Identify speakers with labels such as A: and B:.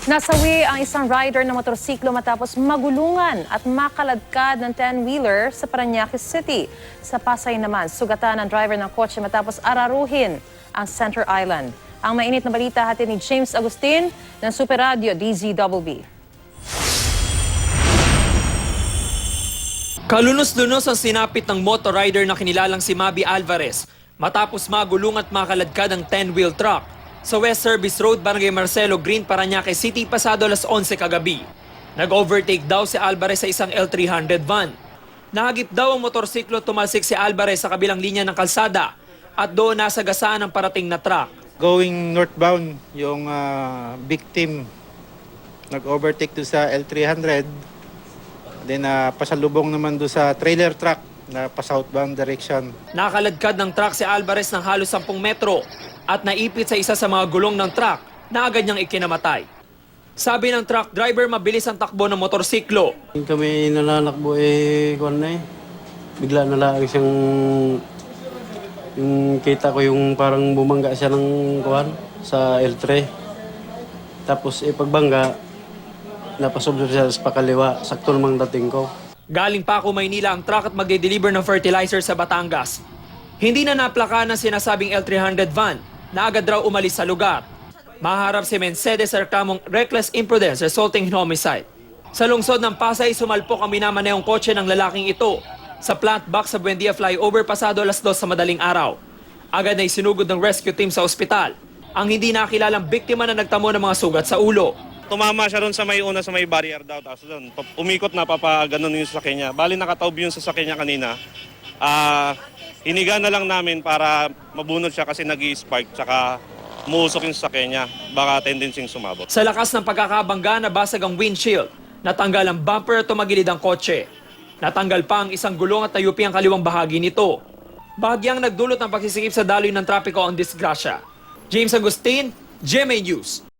A: Nasawi ang isang rider ng motorsiklo matapos magulungan at makaladkad ng 10-wheeler sa Parañaque City. Sa Pasay naman, sugatan ang driver ng kotse matapos araruhin ang Center Island. Ang mainit na balita hatid ni James Agustin ng Super Radio DZBB.
B: Kalunos-lunos ang sinapit ng motor rider na kinilalang si Mabi Alvarez matapos magulong at makaladkad ang 10-wheel truck sa West Service Road, Barangay Marcelo Green, Parañaque City, pasado alas 11 kagabi. Nag-overtake daw si Alvarez sa isang L300 van. Nahagip daw ang motorsiklo, tumalsik si Alvarez sa kabilang linya ng kalsada at doon nasagasaan ang parating na truck.
C: Going northbound, yung victim nag-overtake doon sa L300. Then pasalubong naman doon sa trailer truck na pa-southbound direction.
B: Nakaladkad ng truck si Alvarez ng halos 10 metro at naipit sa isa sa mga gulong ng truck na agad niyang ikinamatay. Sabi ng truck driver, mabilis ang takbo ng motorsiklo.
D: Kami nalalakbo kuwan na bigla na lang siyang yung kita ko yung parang bumangga siya ng kuwan sa L3. Tapos pagbangga, napasobra siya sa pakaliwa, sakto namang dating ko.
B: Galing pa ako Maynila ang truck at magde-deliver ng fertilizer sa Batangas. Hindi na naplaka ng sinasabing L300 van na agad raw umalis sa lugar. Maharap si Mercedes sa reklamong reckless imprudence resulting in homicide. Sa lungsod ng Pasay, sumalpok ang minamanayong kotse ng lalaking ito sa plant box sa Buendia flyover pasado alas 2 sa madaling araw. Agad na isinugod ng rescue team sa ospital ang hindi nakilalang biktima na nagtamo ng mga sugat sa ulo.
E: Tumama siya ron sa may una sa may barrier daw. Tapos doon, umikot na papaganon yung sasakyan niya. Bali nakataob yung sasakyan niya kanina. Hiniga na lang namin para mabunod siya kasi nag-i-spark. Tsaka muusok yung sasakyan niya. Baka tendency sumabot.
B: Sa lakas ng pagkakabangga, nabasag ang windshield. Natanggal ang bumper at tumagilid ang kotse. Natanggal pa ang isang gulong at nayupi ang kaliwang bahagi nito. Bahagyang nagdulot ng pagsisikip sa daloy ng trapiko ang disgrasya. James Agustin, GMA News.